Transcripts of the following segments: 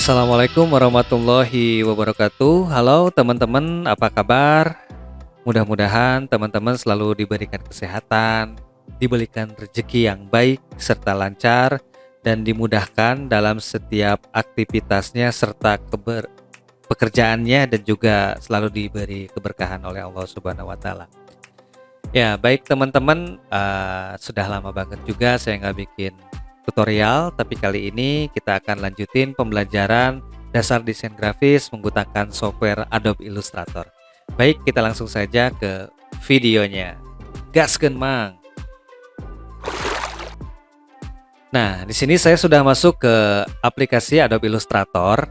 Assalamualaikum warahmatullahi wabarakatuh. Halo teman-teman, apa kabar? Mudah-mudahan teman-teman selalu diberikan kesehatan, diberikan rezeki yang baik serta lancar, dan dimudahkan dalam setiap aktivitasnya serta pekerjaannya, dan juga selalu diberi keberkahan oleh Allah Subhanahu wa Ta'ala. Ya, baik teman-teman, sudah lama banget juga saya nggak bikin tutorial, tapi kali ini kita akan lanjutin pembelajaran dasar desain grafis menggunakan software Adobe Illustrator. Baik, kita langsung saja ke videonya. Gaskeun mang. Nah, di sini saya sudah masuk ke aplikasi Adobe Illustrator,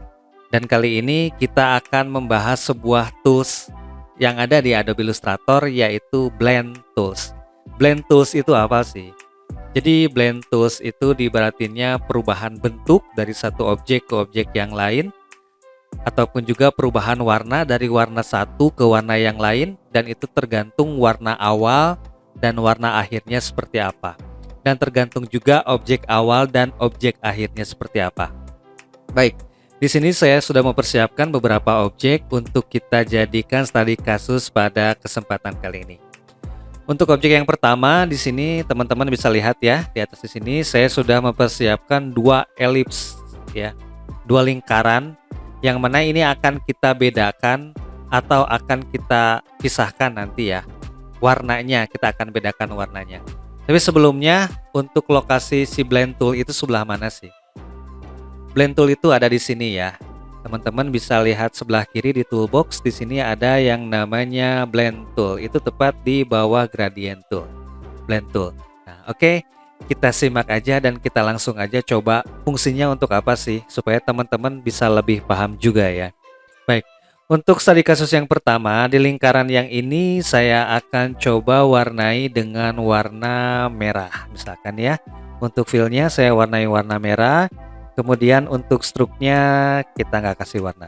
dan kali ini kita akan membahas sebuah tools yang ada di Adobe Illustrator, yaitu Blend Tools. Blend Tools itu apa sih? Jadi Blend Tools itu diibaratinnya perubahan bentuk dari satu objek ke objek yang lain, ataupun juga perubahan warna dari warna satu ke warna yang lain, dan itu tergantung warna awal dan warna akhirnya seperti apa. Dan tergantung juga objek awal dan objek akhirnya seperti apa. Baik. Di sini saya sudah mempersiapkan beberapa objek untuk kita jadikan studi kasus pada kesempatan kali ini. Untuk objek yang pertama di sini teman-teman bisa lihat ya, di atas di sini saya sudah mempersiapkan dua elips ya, dua lingkaran yang mana ini akan kita bedakan atau akan kita pisahkan nanti ya. Warnanya kita akan bedakan warnanya. Tapi sebelumnya untuk lokasi si blend tool itu sebelah mana sih? Blend tool itu ada di sini ya. Teman-teman bisa lihat sebelah kiri di toolbox, di sini ada yang namanya blend tool. Itu tepat di bawah gradient tool. Blend tool. Nah, oke. Kita simak aja dan kita langsung aja coba fungsinya untuk apa sih, supaya teman-teman bisa lebih paham juga ya. Baik. Untuk studi kasus yang pertama, di lingkaran yang ini saya akan coba warnai dengan warna merah misalkan ya. Untuk fillnya saya warnai warna merah. Kemudian untuk struknya kita nggak kasih warna.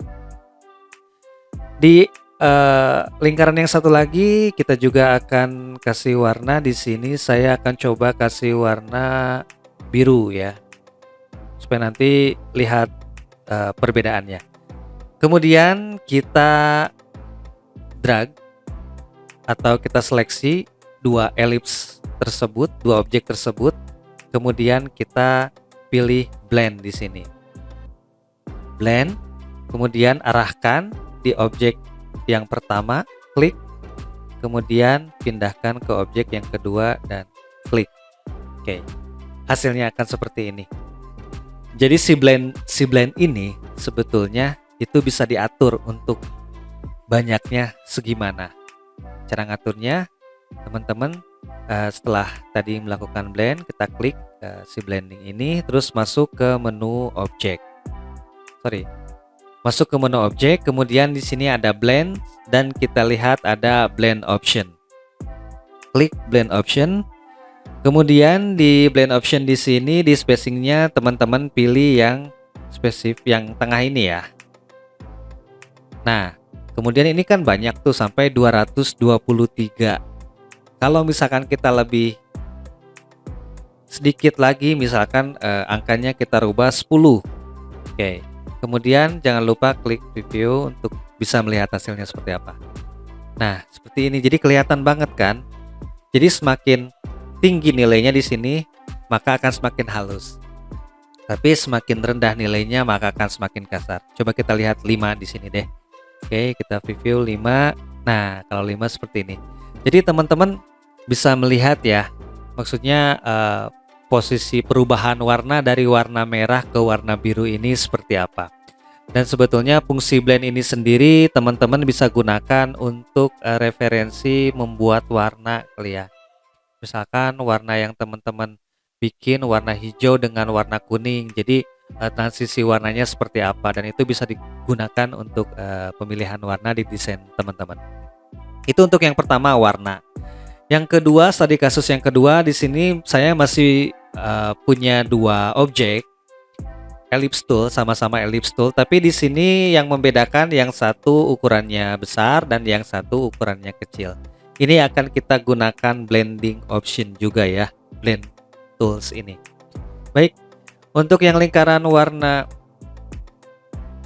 Di lingkaran yang satu lagi kita juga akan kasih warna. Di sini saya akan coba kasih warna biru ya, supaya nanti lihat perbedaannya. Kemudian kita drag atau kita seleksi dua elips tersebut, dua objek tersebut. Kemudian kita pilih blend di sini. Blend, kemudian arahkan di objek yang pertama, klik, kemudian pindahkan ke objek yang kedua dan klik. Oke. Hasilnya akan seperti ini. Jadi si blend ini sebetulnya itu bisa diatur untuk banyaknya segimana. Cara ngaturnya, teman-teman, setelah tadi melakukan blend, kita klik si blending ini, terus masuk ke menu objek. Masuk ke menu objek, kemudian di sini ada blend dan kita lihat ada blend option. Klik blend option. Kemudian di blend option di sini di spacingnya teman-teman pilih yang spesifik yang tengah ini ya. Nah, kemudian ini kan banyak tuh sampai 223. Kalau misalkan kita lebih sedikit lagi, misalkan angkanya kita rubah 10. Oke. Kemudian jangan lupa klik preview untuk bisa melihat hasilnya seperti apa. Nah, seperti ini. Jadi kelihatan banget kan? Jadi semakin tinggi nilainya di sini, maka akan semakin halus. Tapi semakin rendah nilainya, maka akan semakin kasar. Coba kita lihat 5 di sini deh. Oke, kita preview 5. Nah, kalau 5 seperti ini. Jadi teman-teman bisa melihat ya, maksudnya posisi perubahan warna dari warna merah ke warna biru ini seperti apa. Dan sebetulnya fungsi blend ini sendiri teman-teman bisa gunakan untuk referensi membuat warna kali ya. Misalkan warna yang teman-teman bikin warna hijau dengan warna kuning, jadi transisi warnanya seperti apa, dan itu bisa digunakan untuk pemilihan warna di desain teman-teman. Itu untuk yang pertama, warna. Yang kedua, studi kasus yang kedua, di sini saya masih punya dua objek ellipse tool, sama-sama ellipse tool, tapi di sini yang membedakan yang satu ukurannya besar dan yang satu ukurannya kecil. Ini akan kita gunakan blending option juga ya, blend tools ini. Baik, untuk yang lingkaran warna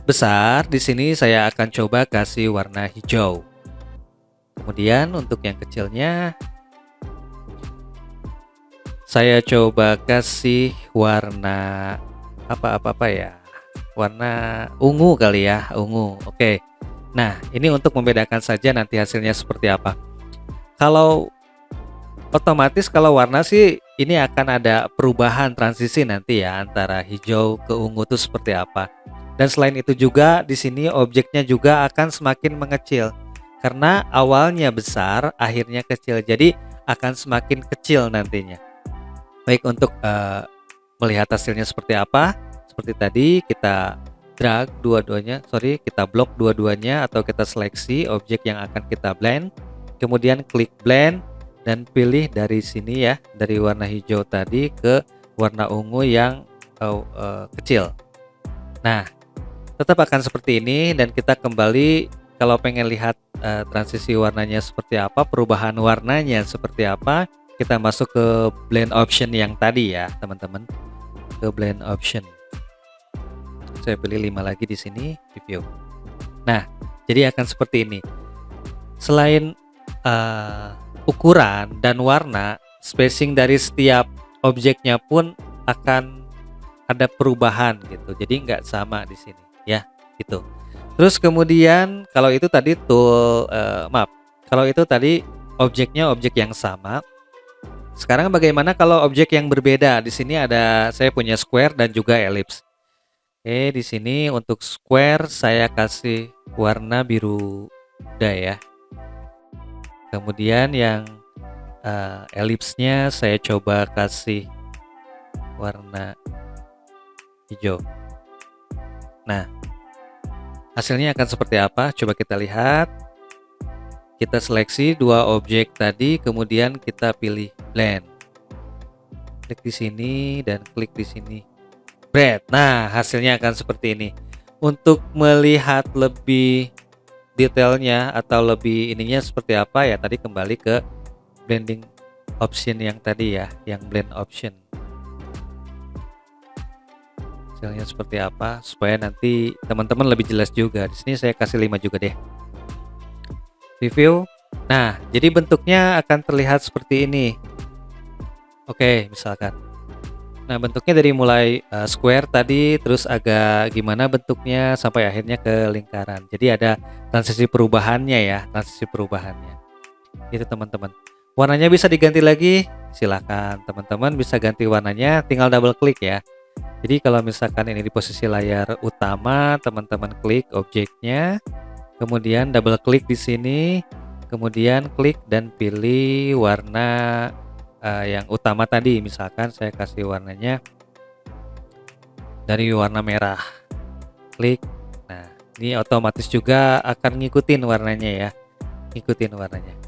besar, di sini saya akan coba kasih warna hijau. Kemudian untuk yang kecilnya saya coba kasih warna apa ya? Warna ungu kali ya, ungu. Oke. Nah, ini untuk membedakan saja nanti hasilnya seperti apa. Kalau otomatis kalau warna sih ini akan ada perubahan transisi nanti ya antara hijau ke ungu itu seperti apa. Dan selain itu juga di sini objeknya juga akan semakin mengecil. Karena awalnya besar, akhirnya kecil. Jadi akan semakin kecil nantinya. Baik, untuk melihat hasilnya seperti apa, seperti tadi kita drag kita blok dua-duanya atau kita seleksi objek yang akan kita blend, kemudian klik blend dan pilih dari sini ya, dari warna hijau tadi ke warna ungu yang kecil. Nah, tetap akan seperti ini dan kita kembali kalau pengen lihat transisi warnanya seperti apa, perubahan warnanya seperti apa, kita masuk ke blend option yang tadi ya teman-teman, ke blend option. Saya pilih 5 lagi di sini, review. Nah, jadi akan seperti ini. Selain ukuran dan warna, spacing dari setiap objeknya pun akan ada perubahan gitu. Jadi nggak sama di sini ya, gitu. Terus kemudian kalau itu tadi kalau itu tadi objeknya objek yang sama. Sekarang bagaimana kalau objek yang berbeda? Di sini ada saya punya square dan juga ellipse. Oke, di sini untuk square saya kasih warna biru muda ya. Kemudian yang ellipse-nya saya coba kasih warna hijau. Nah, hasilnya akan seperti apa? Coba kita lihat. Kita seleksi dua objek tadi, kemudian kita pilih blend. Klik di sini dan klik di sini. Blend. Nah, hasilnya akan seperti ini. Untuk melihat lebih detailnya atau lebih ininya seperti apa ya, tadi kembali ke blending option yang tadi ya, yang blend option. Hasilnya seperti apa supaya nanti teman-teman lebih jelas juga. Di sini saya kasih 5 juga deh. Review. Nah, jadi bentuknya akan terlihat seperti ini. Oke, misalkan. Nah, bentuknya dari mulai square tadi, terus agak gimana bentuknya sampai akhirnya ke lingkaran. Jadi ada transisi perubahannya ya, transisi perubahannya. Itu teman-teman. Warnanya bisa diganti lagi, silahkan teman-teman bisa ganti warnanya, tinggal double klik ya. Jadi kalau misalkan ini di posisi layar utama, teman-teman klik objeknya. Kemudian double klik di sini, kemudian klik dan pilih warna yang utama tadi. Misalkan saya kasih warnanya dari warna merah. Klik. Nah, ini otomatis juga akan ngikutin warnanya ya. Ngikutin warnanya.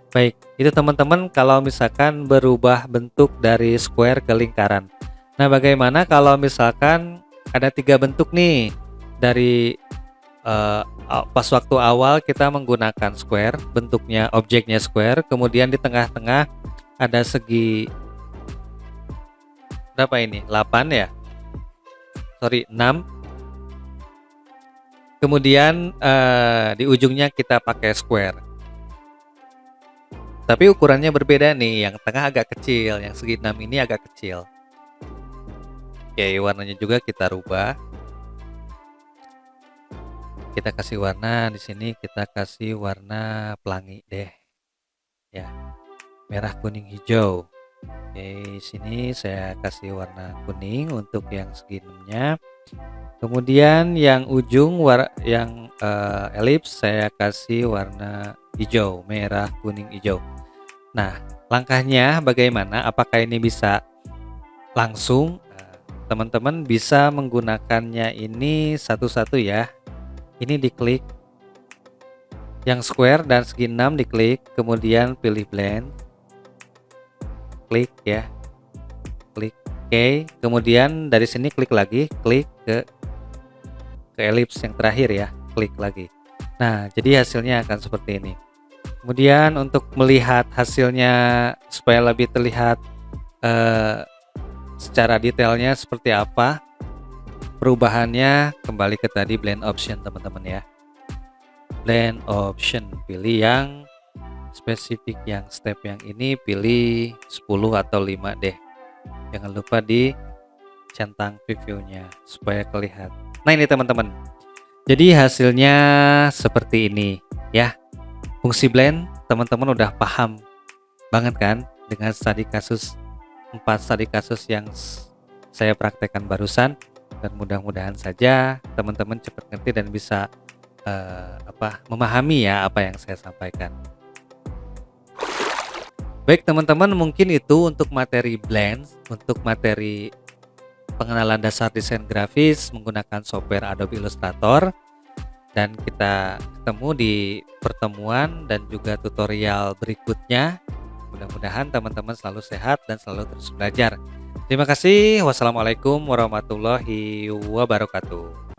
Baik, itu teman-teman kalau misalkan berubah bentuk dari square ke lingkaran. Nah, bagaimana kalau misalkan ada 3 bentuk nih dari pas waktu awal kita menggunakan square, bentuknya objeknya square, kemudian di tengah-tengah ada segi berapa ini? 8 ya? Sorry, 6. Kemudian di ujungnya kita pakai square. Tapi ukurannya berbeda nih, yang tengah agak kecil, yang segi 6 ini agak kecil. Oke, warnanya juga kita rubah. Kita kasih warna di sini, kita kasih warna pelangi deh. Ya. Merah, kuning, hijau. Oke, sini saya kasih warna kuning untuk yang segi 6-nya. Kemudian yang ujung yang ellipse saya kasih warna hijau, merah, kuning, hijau. Nah, langkahnya bagaimana? Apakah ini bisa langsung? Teman-teman bisa menggunakannya ini satu-satu ya. Ini diklik yang square dan segi 6 diklik, kemudian pilih blend, klik ya, klik OK, kemudian dari sini klik lagi, klik ke ellipse yang terakhir ya, klik lagi. Nah, jadi hasilnya akan seperti ini. Kemudian untuk melihat hasilnya supaya lebih terlihat secara detailnya seperti apa, perubahannya kembali ke tadi blend option teman-teman ya. Blend option, pilih yang spesifik, yang step yang ini pilih 10 atau 5 deh. Jangan lupa di centang previewnya supaya kelihatan. Nah ini teman-teman, jadi hasilnya seperti ini ya. Fungsi blend teman-teman udah paham banget kan dengan studi kasus 4 studi kasus yang saya praktekkan barusan, dan mudah-mudahan saja teman-teman cepat ngerti dan bisa memahami ya apa yang saya sampaikan. Baik teman-teman, mungkin itu untuk materi blend, untuk materi pengenalan dasar desain grafis menggunakan software Adobe Illustrator, dan kita ketemu di pertemuan dan juga tutorial berikutnya. Mudah-mudahan teman-teman selalu sehat dan selalu terus belajar. Terima kasih. Wassalamualaikum warahmatullahi wabarakatuh.